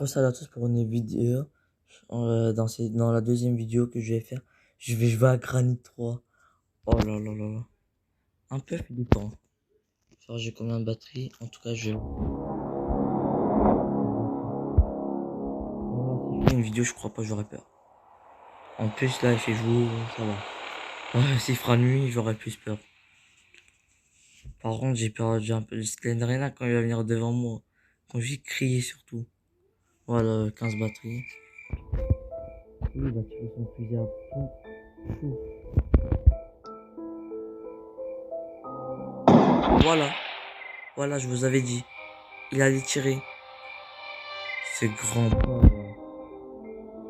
Salut à tous pour une vidéo. Dans la deuxième vidéo que je vais faire, je vais jouer à Granit 3. Oh là là là là. Un peu flippant. Genre j'ai combien de batterie? En tout cas, voilà, si je fais une vidéo, je crois pas que j'aurais peur. En plus là, il fait jour, ça va. S'il fera nuit, j'aurais plus peur. Par contre, j'ai un peu de Slenderina quand il va venir devant moi. Quand je vais crier surtout. Voilà, 15 batteries. Lui, il va tirer son fusil à fond. Fou. Voilà. Voilà, je vous avais dit. Il allait tirer. C'est grand pas.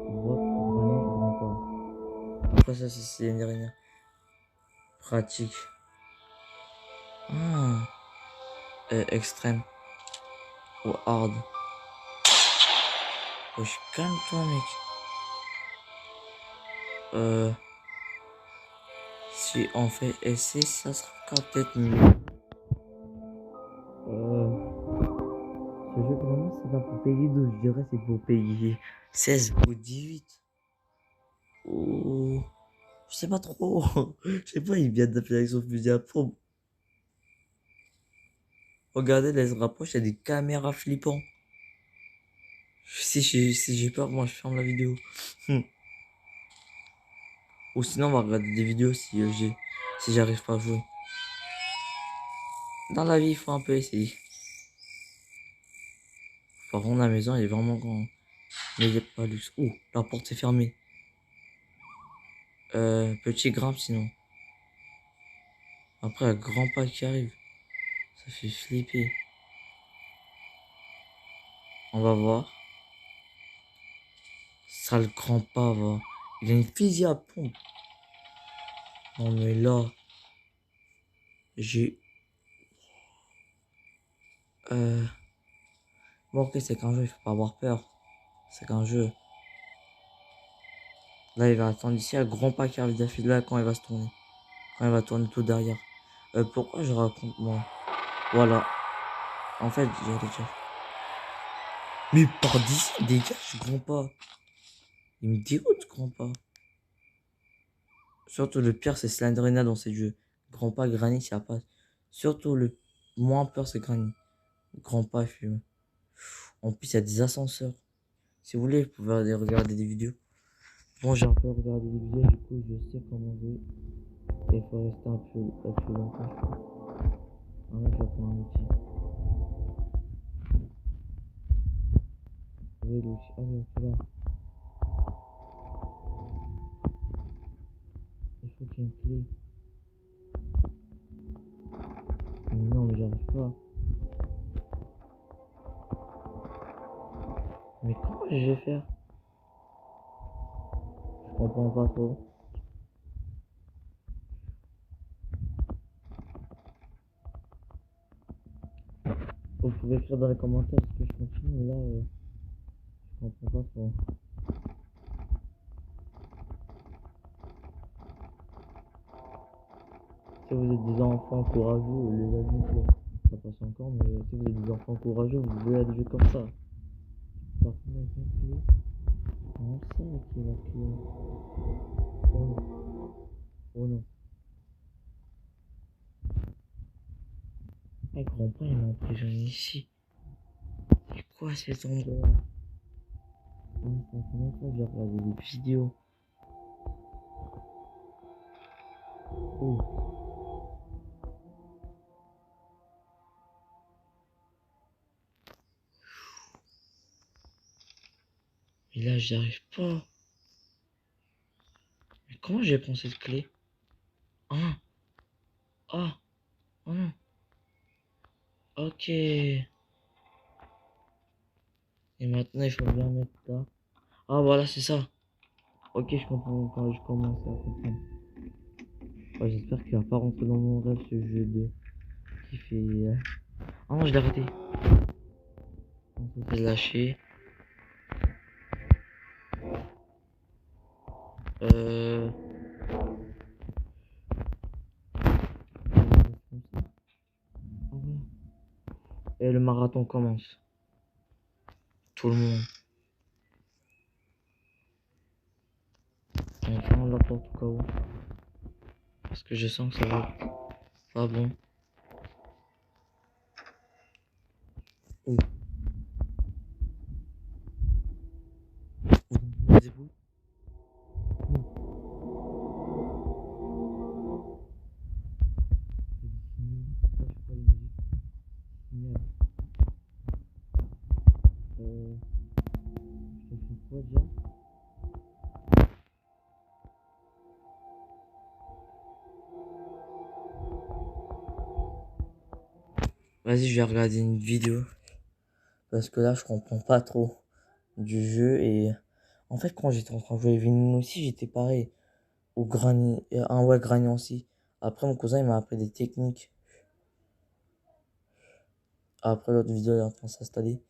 Grand pas. Pourquoi ça, c'est une rien. Pratique. Ah. Extrême. Ou hard. Wesh, calme-toi, mec. Si on fait essai, ça sera peut-être mieux. Ce jeu, vraiment, c'est pas pour payer 12. Je dirais c'est pour payer 16 ou 18. Oh. Je sais pas trop. Je sais pas, il vient d'appeler avec son fusil à pompe. Regardez, là, il se rapproche, il y a des caméras flippantes. Si j'ai peur, moi, je ferme la vidéo. Ou sinon, on va regarder des vidéos si j'arrive pas à jouer. Dans la vie, il faut un peu essayer. Par contre, la maison, elle est vraiment grande. Mais il n'y a pas luxe. Ouh, la porte est fermée. Petit grimpe sinon. Après, un grand pas qui arrive. Ça fait flipper. On va voir. Ça, le grand pas, va. Il a une fusil à pompe. Non, mais là. J'ai. Bon, ok, c'est qu'un jeu, il faut pas avoir peur. C'est qu'un jeu. Là, il va attendre ici, un grand pas qui arrive d'affilée là quand il va se tourner. Quand il va tourner tout derrière. Pourquoi je raconte, moi? Voilà. En fait, j'allais dire. Mais par d'ici, dégage, grand pas. Il me dégoûte, grand pas. Surtout le pire, c'est Slendrina dans ces jeux. Grand pas, Granny, ça passe. Surtout le moins peur, c'est Granny. Grand pas, fume. En plus, il y a des ascenseurs. Si vous voulez, vous pouvez aller regarder des vidéos. Bon, j'ai un peu regardé des vidéos, du coup, je sais comment jouer. Et il faut rester un peu longtemps, je crois. Ah ouais, je vais prendre un outil. Oui, l'outil. Ah ouais, c'est là. Il faut qu'il y ait une clé. Mais non, mais j'arrive pas. Mais comment je vais faire? Je comprends pas trop. Vous pouvez écrire dans les commentaires ce que je continue, mais là, je comprends pas trop. Si vous êtes des enfants courageux, les adultes, ça passe encore, mais si vous êtes des enfants courageux, vous jouez à des jeux comme ça. Par contre, avec une clé, comment ça qui est la clé? Oh non, oh non. Ah, grand-père, il m'a emprisonné ici. C'est quoi cet endroit? Ah, c'est la première fois que j'ai regardé des vidéos. Oh. Et là, j'y arrive pas. Mais comment j'ai pris cette clé? Ah, ah, oh non. Ok. Et maintenant, il faut bien mettre là. Ah, voilà, c'est ça. Ok, je comprends quand je commence à comprendre. Ouais, j'espère qu'il va pas rentrer dans mon rêve ce jeu de qui fait. Ah non, je l'ai arrêté. On peut se lâcher. Euh... Et le marathon commence. tout le monde. On ferme la porte au cas où. Parce que je sens que ça va être pas bon. Oh. Vous entendez? Je fais quoi déjà? Vas-y, je vais regarder une vidéo. Parce que là, je comprends pas trop du jeu. Et en fait, quand j'étais en train de jouer Vinin aussi, j'étais pareil. Au Granny. Ouais, Granny aussi. Après, mon cousin, il m'a appris des techniques. Après, l'autre vidéo, elle est en train de s'installer.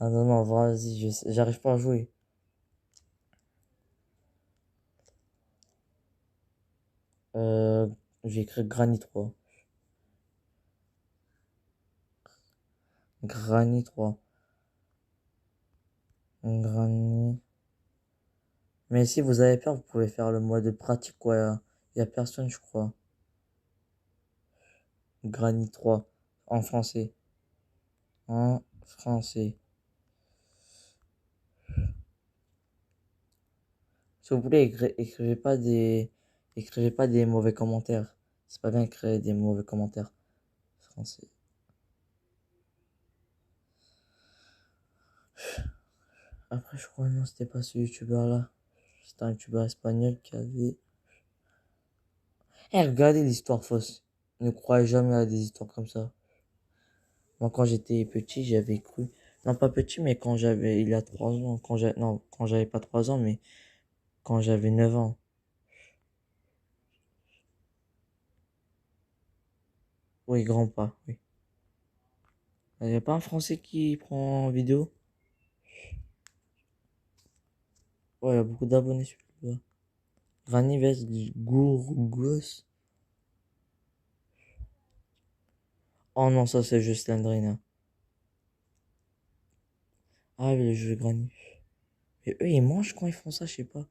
Ah non, non, vas-y, j'arrive pas à jouer. Euh, j'ai écrit Granny 3. Granny 3. Granny. Mais si vous avez peur, vous pouvez faire le mode pratique, quoi. Y a personne, je crois. Granny 3. En français. En français. Si vous voulez, écrivez pas des mauvais commentaires. C'est pas bien d'écrire des mauvais commentaires. Français. Après, je crois, non, c'était pas ce youtubeur-là. C'était un youtubeur espagnol qui avait... Eh, regardez l'histoire fausse. Ne croyez jamais à des histoires comme ça. Moi, quand j'étais petit, j'avais cru. Non, pas petit, mais quand j'avais, il y a 3 ans. Non, quand j'avais pas 3 ans, mais quand j'avais 9 ans. Oui, grand pas, oui. Il n'y a pas un Français qui prend en vidéo? Ouais, il y a beaucoup d'abonnés sur YouTube. Granny vs Gourgos. Oh non, ça c'est juste Slendrina. Ah oui, le jeu Granny. Et eux, ils mangent quand ils font ça, je sais pas.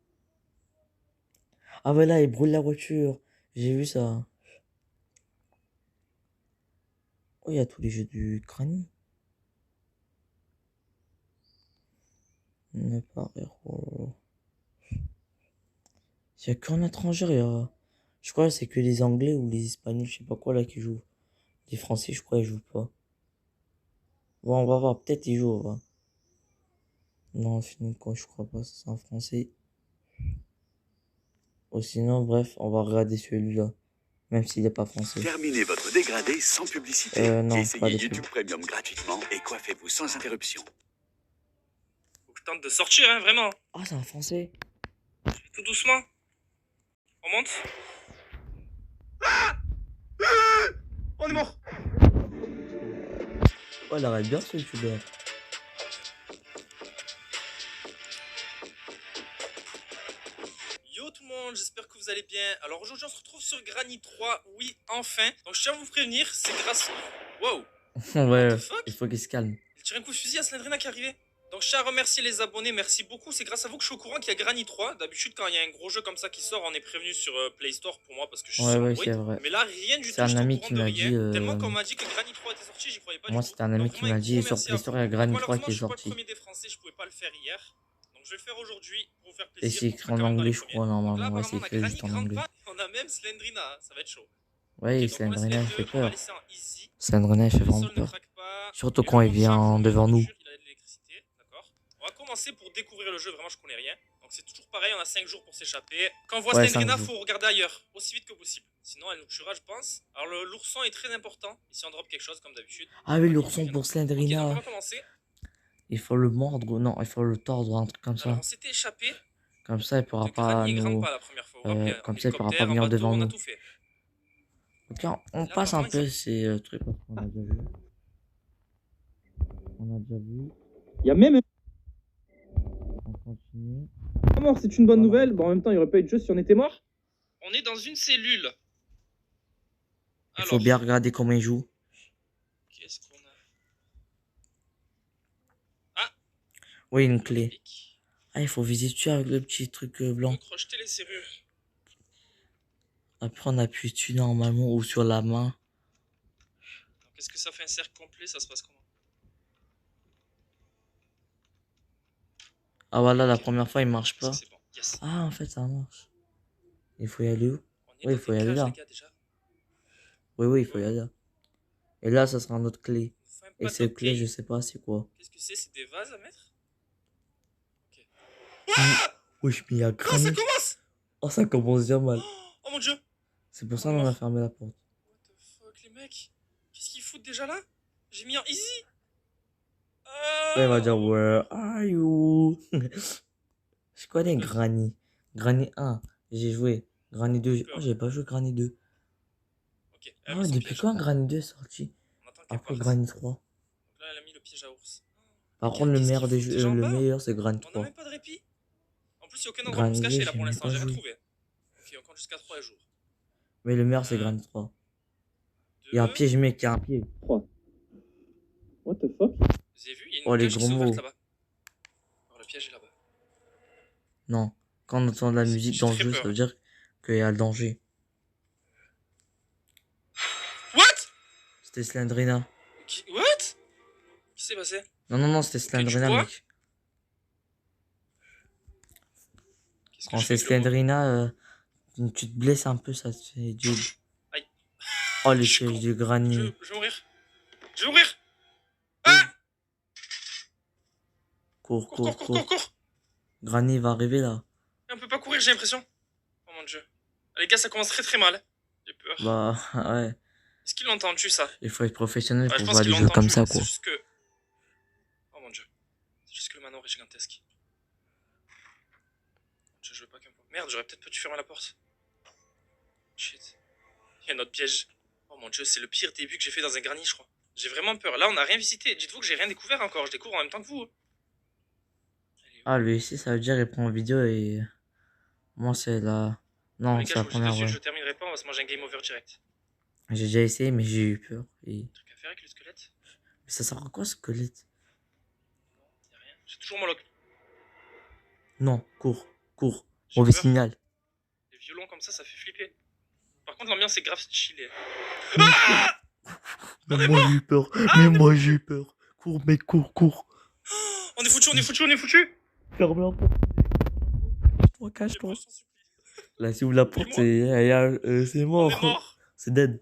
Ah ouais, là, ils brûlent la voiture. J'ai vu ça. Oh, il y a tous les jeux du Granny. Ne pas héros. Il y a qu'en étranger, je crois que c'est que les Anglais ou les Espagnols, je sais pas quoi là qui jouent. Les Français, je crois, ils jouent pas. Bon, on va voir, peut-être ils jouent, on va. Non, fini quoi, je crois pas, c'est un Français. Ou sinon, bref, on va regarder celui-là, même s'il est pas français. Terminez votre dégradé sans publicité. Non, Essayez pas de YouTube pub. Premium gratuitement et coiffez-vous sans interruption. Faut que je tente de sortir, hein, vraiment. Ah, c'est un Français. Tout doucement. On monte. On est mort. Oh, il arrête bien ce youtubeur. Yo tout le monde, j'espère que vous allez bien. Alors aujourd'hui on se retrouve sur Granny 3, oui enfin. Donc je tiens à vous prévenir, c'est grâce... Wow. Ouais, What the fuck? il faut qu'il se calme. Il tire un coup de fusil à Slendrina qui est arrivé. Donc je tiens à remercier les abonnés, merci beaucoup. C'est grâce à vous que je suis au courant qu'il y a Granny 3. D'habitude quand il y a un gros jeu comme ça qui sort, on est prévenu sur Play Store pour moi parce que je suis Ouais, sur ouais, Android. c'est vrai. Mais là rien du C'est tout, un j'étais au ami courant qui de m'a rien. dit. Tellement qu'on m'a dit que Granny 3 était sorti, j'y croyais pas Moi, du tout. c'était un ami Donc, qui vraiment, m'a un dit gros sur merci Play à Store, vous. il y a Granny 3 Malheureusement qui est je suis pas le sorti. premier des Français, je pouvais pas le faire hier. Donc je vais le faire aujourd'hui pour vous faire Et plaisir. c'est On écrit sera en quand même dans anglais, les je premiers. crois, Donc là normalement. Ouais, apparemment c'est on a écrit Granny juste en anglais. Grandpa et on a même Slendrina, hein. Ça va être chaud. Ouais, Ok, donc on laisse Slendrina, les il deux, fait on va peur. laisser en easy. Slendrina, il fait Le vraiment sol ne peur. craque pas. Surtout Et quand le il vient recharge, devant je vous nous. jure, il a de l'électricité, d'accord. On va commencer pour découvrir le jeu, vraiment je connais rien. Donc c'est toujours pareil, on a 5 jours pour s'échapper. Quand on voit Ouais, 5 Slendrina, jours. faut regarder ailleurs, aussi vite que possible. Sinon elle nous tuera, je pense. Alors l'ourson est très important. Et si on drop quelque chose, comme d'habitude. Ah oui, l'ourson pour Ok, donc on Slendrina. va commencer. Il faut le mordre, non, il faut le tordre, un truc comme Alors ça. on s'était échappé Comme ça, il pourra de pas Granny et nous. Grandpa la première fois. Vous vous rappelez, en Comme ça, il pourra pas hélicoptère, en venir bateau, devant on a nous. tout fait. Ok, on Là, passe un apparemment, peu ces trucs qu'on a déjà vu. On a déjà vu. Il y a même On continue. un mort, c'est une bonne nouvelle. Bon, en même temps, il n'y aurait pas eu de jeu si on était mort. On est dans une cellule. Il faut bien regarder comment il joue. Qu'est-ce qu'on a? Ah, Oui, une clé. Magnifique. Ah, il faut viser dessus avec le petit truc blanc. Donc, crocheter les serrures. Après, on appuie dessus normalement ou sur la main. Donc, est-ce que ça fait un cercle complet? Ça se passe comment? Ah, voilà, la Ok. première fois, il marche Est-ce pas. que c'est bon? Yes. Ah, en fait, ça marche. Il faut y aller où? On est Oui, il dans faut des y aller cages, là. les gars, déjà. Oui, il faut y aller là. Et là, ça sera une autre clé. Enfin, Et pas cette de clé, clé. je sais pas c'est quoi. Qu'est-ce que c'est? C'est des vases à mettre? Ok. Wesh, mais il y a Non, ça Granny. commence! Oh, ça commence bien mal. Oh mon dieu! C'est pour ça On est qu'on a mort. fermé la porte. What the fuck, les mecs? Qu'est-ce qu'ils foutent déjà là? J'ai mis en easy! Ouais, il va dire, where are you? Je connais Granny. Granny 1, j'ai joué. Granny 2, oh, j'ai pas joué Granny 2. Ok, Ah elle a ouais, mis son depuis piège. quand Granny 2 est sorti? On attend qu'elle Après parte. Granny 3. Donc là, elle a mis le piège à ours. Par Regarde, contre, le qu'est-ce meilleur, qu'ils des foutent jeux, déjà en le bas? meilleur, c'est Granny On a 3. même pas de répit. En plus, il n'y a aucun endroit pour Granny se 2, cacher là j'ai pour même l'instant, pas j'ai rien joué. trouvé. Ok, encore jusqu'à 3 jours. Mais le meilleur, c'est Granny 3. Il y a un 2. piège, mec, il y a un piège. 3. What the fuck? Vous avez vu, il y a une Oh, les cage qui gros s'est ouverte mots. là-bas. Alors, le piège est là-bas. Non. Quand on entend de la musique J'ai dans le très jeu, peur. ça veut dire qu'il y a le danger. What? C'était Slendrina. What? Qu'est-ce qui s'est passé? Non, c'était Slendrina, vois mec. Qu'est-ce que Quand je c'est fais avec le mot? Slendrina, tu te blesses un peu, ça te fait du... Aïe. Oh, les Je suis pièges con. de Granny. Je vais mourir. Je vais mourir. Ah! Cours, Cours. Granny va arriver là. On peut pas courir, j'ai l'impression. Oh mon dieu. Ah, les gars, ça commence très mal. J'ai peur. Bah, ouais. Est-ce qu'il a entendu ça? Il faut être professionnel Ouais, je pour pense voir qu'il des l'a jeux comme entendu. ça, C'est quoi. juste que. Oh mon dieu. C'est juste que le manoir est gigantesque. Je veux pas qu'un peu. Merde, j'aurais peut-être pas dû fermer la porte. Shit. Il y a un autre piège. Oh mon dieu, c'est le pire début que j'ai fait dans un Granny, je crois. J'ai vraiment peur. Là, on n'a rien visité. Dites-vous que j'ai rien découvert encore. Je découvre en même temps que vous. Ah, lui ici, ça veut dire il prend en vidéo et... Moi, c'est la... Non, Les c'est gars, la je vous le dis première, dessus, ouais. je terminerai pas. On va se manger un game over direct. J'ai déjà essayé, mais j'ai eu peur. Et... Truc à faire avec le squelette? Mais ça sert à quoi, ce squelette? Y'a rien. J'ai toujours mon lock. Non, cours. J'ai Mauvais peur. signal. Les violons comme ça fait flipper. Par contre, l'ambiance est grave stylée. Mais moi, j'ai eu peur. Mais moi, j'ai eu peur. Cours, mec, cours. On est foutu. Ferme la porte. Cache-toi. Là, si ouvre la porte, c'est On mort. est mort. C'est dead.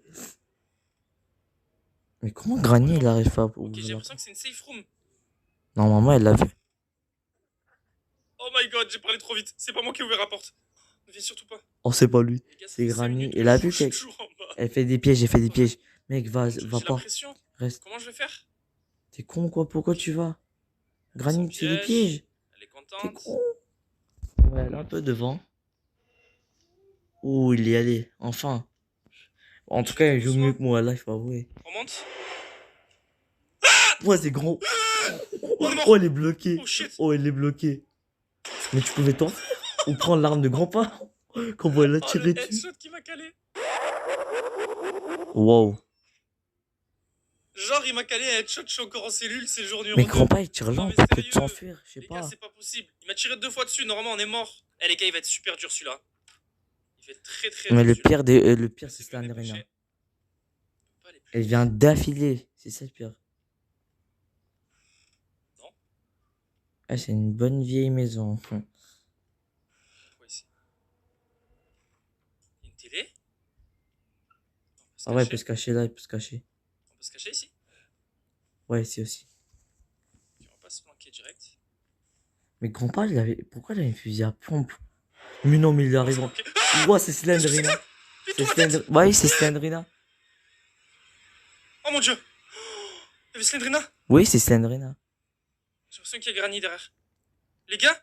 Mais comment Granny, il arrive pas à Ok, ouvrir j'ai la l'impression porte? que c'est une safe room. Normalement, elle l'a vu. Oh my god, j'ai parlé trop vite. C'est pas moi qui ai ouvert la porte. Ne viens surtout pas. Oh, c'est pas lui. Les gars, ça C'est fait 5 Granny. minutes Elle que a je vu suis qu'elle toujours en bas. elle fait des pièges. Mec, va J'ai pas. la pression. Reste. Comment je vais faire? T'es con, quoi? Pourquoi tu vas? Granny, Son c'est des piège. pièges. Elle est T'es contente. con. Ouais, elle est un peu devant. Ouh, il y allait. Enfin. En tout cas, il joue mieux que moi là, il faut avouer. On monte. Ouais, c'est grand. On est mort. Oh, elle est bloquée. Oh shit. Oh, elle est bloquée. Mais tu pouvais t'en ou prendre l'arme de grand-père. Qu'on va la Oh, tirer le dessus. headshot qui m'a calé. Wow. Genre, il m'a calé un headshot, je suis encore en cellule, c'est le jour numéro Mais 2. grand-père, il tire Non, lent, mais tu peux sérieux, t'enfuir, je sais Les gars, pas. c'est pas possible. Il m'a tiré 2 fois dessus, normalement on est mort. Eh les gars, il va être super dur celui-là. Il fait très Mais dur. le celui-là. pire, c'est Essaie de me Slendrina. dépêcher. On peut pas aller plus Elle vite. vient d'affilée, c'est ça le pire. Non. Ah, c'est une bonne vieille maison. Quoi ici? Il y a une télé? On peut se Ah ouais, il cacher. peut se cacher là, il peut se cacher. On peut se cacher ici? Ouais, ici aussi. Ok, on va pas se planquer direct. Mais grand-père, pourquoi il a une fusil à pompe? Mais non, mais il arrive en... Ok. Ouais, c'est Slendrina. Vite, C'est tourne la tête. Slendrina. Ouais, c'est Slendrina. Oh mon dieu! Il y avait Slendrina? Oui, c'est Slendrina. J'ai l'impression qu'il y a Granny derrière. Les gars,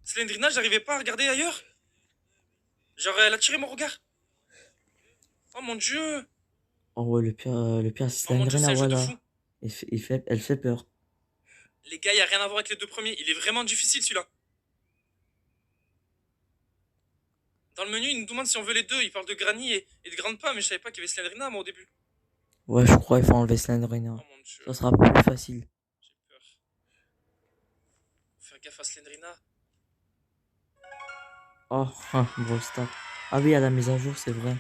Slendrina, j'arrivais pas à regarder ailleurs. Genre, elle a tiré mon regard. Oh mon dieu! Oh ouais, le pire, c'est Oh mon dieu, Slendrina, c'est un jeu de voilà. fou. Elle fait peur. Les gars, y a rien à voir avec les 2 premiers. Il est vraiment difficile celui-là. Dans le menu, il nous demande si on veut les 2. Il parle de Granny et de Grandpa, mais je savais pas qu'il y avait Slendrina moi au début. Ouais, je crois qu'il faut enlever Oh Slendrina. mon dieu, Ça sera plus facile. j'ai peur. faire gaffe à Slendrina. Oh, Brawl Stars. Ah oui, il y a la mise à jour, c'est vrai.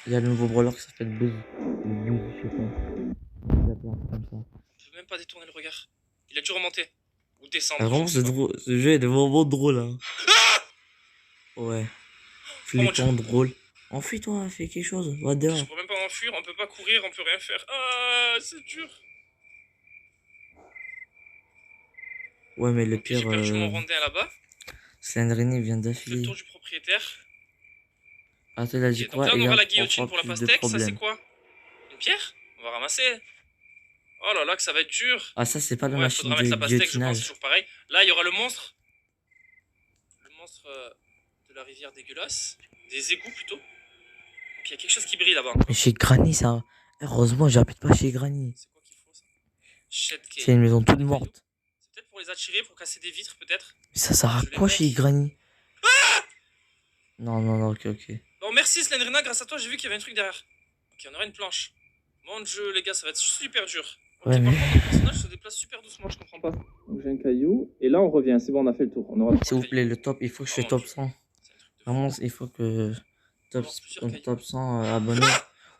Il y a le nouveau brawler qui s'appelle Buzz. Ou Buzz, je sais pas. Il s'appelle un truc comme ça. Je peux même pas détourner le regard. Il a dû remonter. Ou descendre. Ah, je vraiment, ne sais c'est pas. drôle. Ce jeu est vraiment drôle, hein. Ouais. mon Flippant, drôle. Enfuis-toi, fais quelque chose. Va Je dehors. pourrais même pas m'enfuir, on peut pas courir, on peut rien faire. Ah, c'est dur. Ouais, mais le Ok, j'ai pire, perdu mon rondin là-bas. Slendrine vient Je fais le d'affilée. tour du propriétaire. Ah, tu l'as dit Ok, donc quoi? là, on Et aura là, la on guillotine fera pour la plus de pastèque. Ça, c'est problèmes. quoi? Une pierre? On va ramasser. Oh là là, que ça va être dur. Ah, ça, c'est pas la Ouais, machine faudra de mettre la pastèque, je pense, guillotinage. toujours pareil. Là, il y aura le monstre. Le monstre de la rivière dégueulasse. Des égouts plutôt. Donc il y a quelque chose qui brille là-bas. Mais chez Granny, ça. Heureusement, j'habite pas chez Granny. C'est quoi qu'il faut ça? Shed cave. C'est une maison toute Des morte. cailloux. C'est peut-être pour les attirer, pour casser des vitres peut-être. Mais ça sert à Je les quoi mec. chez Granny? Non, non, non, ok, ok. Bon, merci Slendrina, grâce à toi, j'ai vu qu'il y avait un truc derrière. Ok, on aura une planche. Mon dieu, les gars, ça va être super dur. Ok, Ouais, mais- par contre, le personnage se déplace super doucement, je comprends pas. Donc j'ai un caillou. Et là, on revient. C'est bon, on a fait le tour. On aura... S'il vous plaît, le top, il faut que je Oh, fais top mon 100. C'est un truc de fou. Vraiment, il faut que top, Alors, plusieurs cailloux. top 100 abonnés.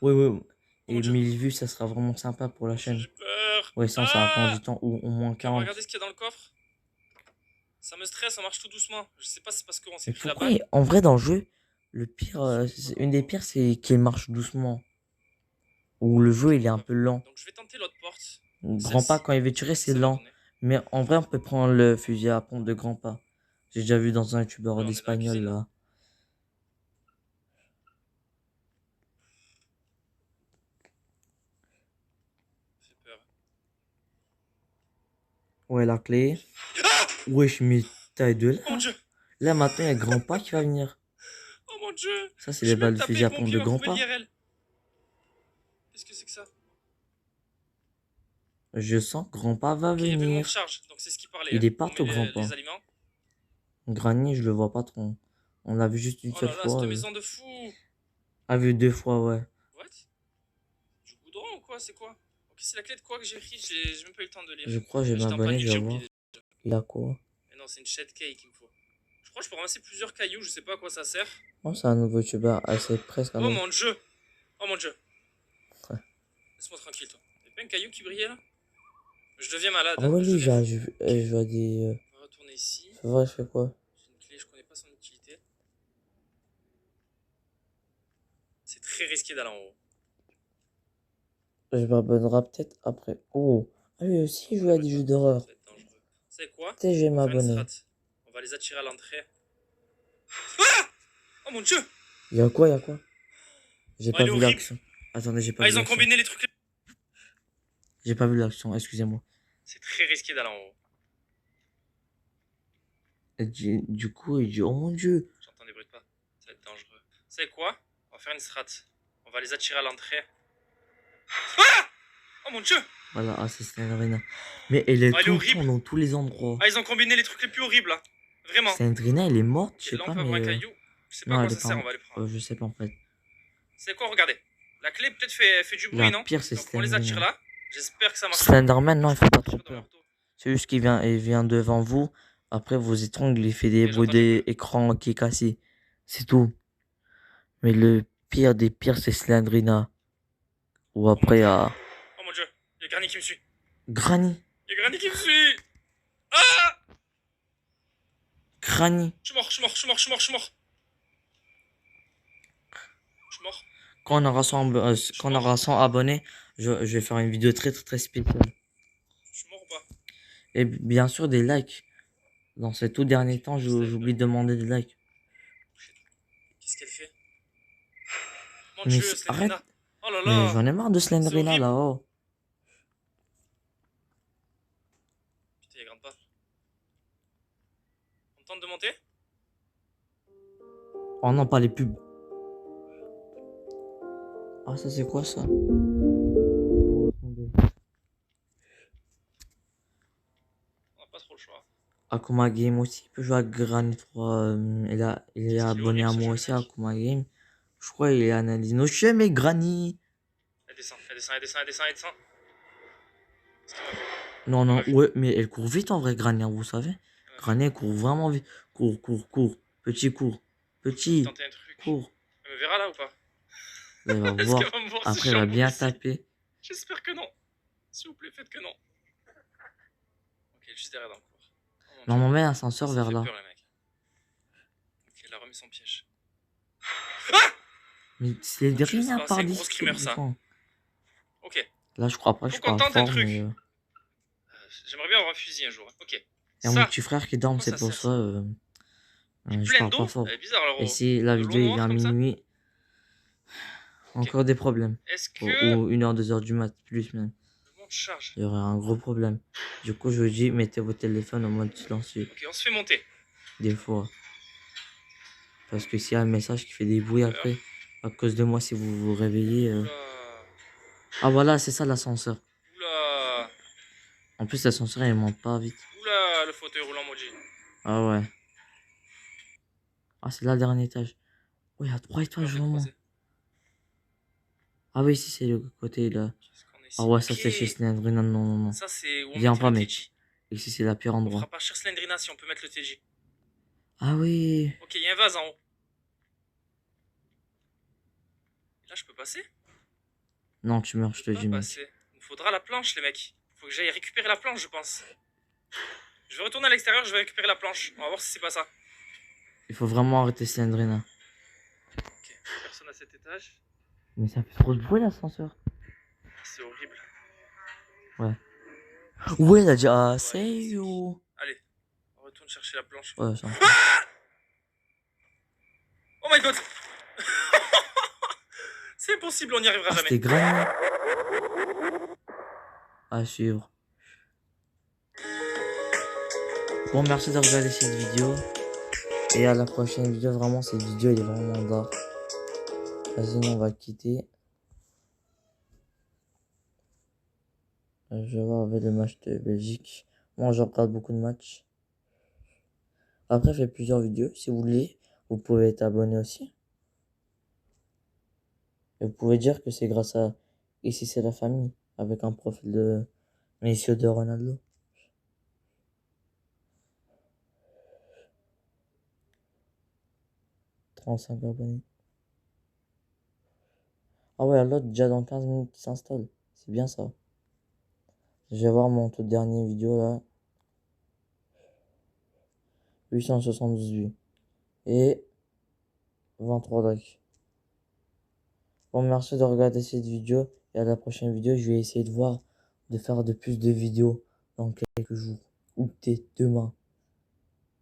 Oui, oui. Et Mon Dieu. 1000 vues, ça sera vraiment sympa pour la chaîne. J'ai peur. Ouais, ça va prendre du temps, ou au moins On va 40. regarder ce qu'il y a dans le coffre. Ça me stresse, ça marche tout doucement. Je sais pas si c'est parce qu'on s'est Mais pris la pourquoi, balle. en vrai, dans le jeu, le pire, une des pires, c'est qu'il marche doucement. Ou le jeu, il est un peu lent. Donc je vais tenter l'autre porte. Grand pas, quand il veut tirer, c'est Ça va lent. tourner. Mais en vrai, on peut prendre le fusil à pompe de grand pas. J'ai déjà vu dans un youtubeur Ouais, on est dans la d'espagnol, cuisine, là. Ça fait peur. Ouais, la clé. Ah Wesh, mais t'as de là. Oh mon dieu. Là, maintenant, il y a grand pas qui va venir. Oh mon dieu. Ça, c'est Je les vais balles me de taper fusil à les pompe pompiers, de on va grand trouver pas. l'IRL. Qu'est-ce que c'est que ça? Je sens que grand pas va Ok, il y avait le venir. monte charge, donc c'est ce qui parlait. Il hein. est partout, On met grand les pas. aliments. Granny, je le vois pas trop. On l'a vu juste une Oh seule là là, fois. cette maison de fou. Ah, vu 2 fois, ouais. What? Du goudron ou quoi? C'est quoi? Ok, c'est la clé de quoi que j'ai pris? J'ai même pas eu le temps de lire. Je crois que je vais J'étais en m'abonner, panique, je j'ai vais oublié. voir. Il a quoi? Mais non, c'est une shed cake qu'il me faut. Je crois que je peux ramasser plusieurs cailloux, je sais pas à quoi ça sert. Oh, c'est un nouveau youtubeur. Ah, c'est presque un Oh nouveau. mon dieu! Oh mon dieu! Ouais. Laisse-moi tranquille, toi. Y'a pas un caillou qui brillait là? Je deviens malade. Ah, ouais, je lui, deviens je vois des. On va retourner ici. C'est vrai, je fais quoi? J'ai une clé, je connais pas son utilité. C'est très risqué d'aller en haut. Je m'abonnerai peut-être après. Oh, ah, lui aussi, il joue à des jeux d'horreur. Ça va être dangereux. C'est quoi? Peut-être je vais On va faire une m'abonner. strat. On va les attirer à l'entrée. Ah! Oh mon dieu! Il y a quoi, il y a quoi? J'ai Oh, pas elle est vu horrible. l'action. Attendez, j'ai pas Ah, vu ils ont l'action. combiné les trucs. J'ai pas vu l'action, excusez-moi. C'est très risqué d'aller en haut. Et du coup, il dit, oh mon dieu. J'entends des bruits de pas. Ça va être dangereux. C'est quoi? On va faire une strat. On va les attirer à l'entrée. Ah! Oh mon dieu! Voilà, ah, c'est Slendrina. Mais elle est Oh, elle est tout le horrible. temps dans tous les endroits. Ah, ils ont combiné les trucs les plus horribles là. Vraiment. Slendrina, elle est morte, je Ok, sais là, pas, on peut avoir un mais. caillou. Je sais pas Non, à elle quoi est ça pas. sert, on va les prendre. Je sais pas en fait. C'est quoi, regardez. La clé peut-être fait du bruit, La non? pire, c'est Donc on les attire Slendrina. là. J'espère que ça marche. Slenderman, non, il fait pas trop Dans peur. leur dos. C'est juste qu'il vient, il vient devant vous. Après, vous étrangle, il fait des Ok, bruits j'entends du d'écran qui est cassé. C'est tout. Mais le pire des pires, c'est Slendrina. Ou après, à Oh mon dieu, il y a Granny qui me suit. Granny. Il y a Granny qui me suit. Ah! Granny. Je suis mort, je suis mort, je suis mort, je suis mort, je suis mort. Je suis mort. Quand on aura 100 abonnés, je vais faire une vidéo très très très spéciale. Je suis mort ou pas? Et bien sûr, des likes. Dans ces tout derniers temps, j'oublie de demander des likes. Qu'est-ce qu'elle fait? Mon Mais dieu, c'est- Slendrina. arrête. Oh là Mais là. j'en ai marre de Slendrina horrible. là-haut. Putain, il y a grande pas. On tente de monter? Oh non, pas les pubs. Ah, ça c'est quoi ça? On n'a pas trop le choix. Akuma Game aussi, il peut jouer à Granny 3. Il est Qu'est-ce qu'il est abonné à horrible, ce moi jeu, aussi, mec. Akuma Game. Je crois qu'il est analysé. Non, je sais, mais Granny. Elle descend, elle descend, elle descend, elle descend, elle descend. Qu'est-ce qu'il m'a fait? Non, non, Ouais. ouais, mais elle court vite en vrai, Granny, hein, vous savez. Granny, elle court vraiment vite. Cours, cours, cours. Petit cours. Petit. Tenter un truc. Cours. Elle me verra là ou pas? Là, elle va Est-ce qu'elle voir. va me voir si je Après, suis elle en va boule bien ici? taper. J'espère que non. S'il vous plaît, faites que non. Ok, juste derrière dans le cours. Oh mon Non, Dieu. on met l'ascenseur Ça vers fait là. peur, les mecs. Ok, elle a remis son piège. Mais c'est Dieu, rien c'est par une grosse d'ici. screamer, ça. Enfin, Ok. là, je crois pas que je Faut suis qu'on pas tente un fort, truc. mais. J'aimerais bien avoir un fusil un jour. Ok. Il y a mon Ça, petit frère qui dort, quoi c'est ça pour sert, ça. Je plein parle pas d'eau? fort. Elle est bizarre, alors. Et si la de l'eau vidéo il noire vient à comme ça. minuit, encore des problèmes. Est-ce Ou, que ou 1h, 2h du mat, plus même. le monde charge? Il y aurait un gros problème. Du coup, je vous dis, mettez vos téléphones en mode silencieux. Ok, on se fait monter. Des fois. Parce que s'il y a un message qui fait des bruits après, à cause de moi, si vous vous réveillez. Oula. Ah voilà, c'est ça l'ascenseur. Oula. En plus, l'ascenseur il monte pas vite. Oula, le fauteuil roulant maudit. Ah ouais. Ah, c'est là le dernier étage. Ouais, il y a 3 On étages va vraiment. croiser. Ah oui, si, c'est le côté là. Qu'est-ce qu'on a ici? Ah ouais, ça Ok. c'est chez Slendrina. Non, non, non. Ça, c'est où on Viens mettait pas, le mec. TJ. Et si c'est la pire On endroit. fera pas cher Slendrina si on peut mettre le TJ. Ah oui. Ok, il y a un vase en haut. Là, je peux passer? Non, tu meurs, je te Je peux dis, pas mec. passer. Il me faudra la planche, les mecs. Faut que j'aille récupérer la planche, je pense. Je vais retourner à l'extérieur, je vais récupérer la planche. On va voir si c'est pas ça. Il faut vraiment arrêter Slendrina. Ok, personne à cet étage. Mais ça fait trop de bruit l'ascenseur. C'est horrible. Ouais, il a dit ah, c'est you. Allez, on retourne chercher la planche. Ouais, ça. Oh my god! C'est impossible, on n'y arrivera Ah, jamais. c'était Granny. À suivre. Bon, merci d'avoir regardé cette vidéo. Et à la prochaine vidéo. Vraiment, cette vidéo, elle est vraiment d'art. Vas-y, on va quitter. Je vais voir avec le match de Belgique. Moi, je regarde beaucoup de matchs. Après, je fais plusieurs vidéos. Si vous voulez, vous pouvez être abonné aussi. Et vous pouvez dire que c'est grâce à Ici c'est la famille. Avec un profil de Monsieur de Ronaldo. « 35 abonnés. Ah ouais, l'autre déjà dans 15 minutes qui s'installe. C'est bien ça. Je vais voir mon tout dernier vidéo là. 872 vues. Et 23 likes. Bon, merci de regarder cette vidéo. Et à la prochaine vidéo, je vais essayer de voir de faire de plus de vidéos dans quelques jours. Ou peut-être demain.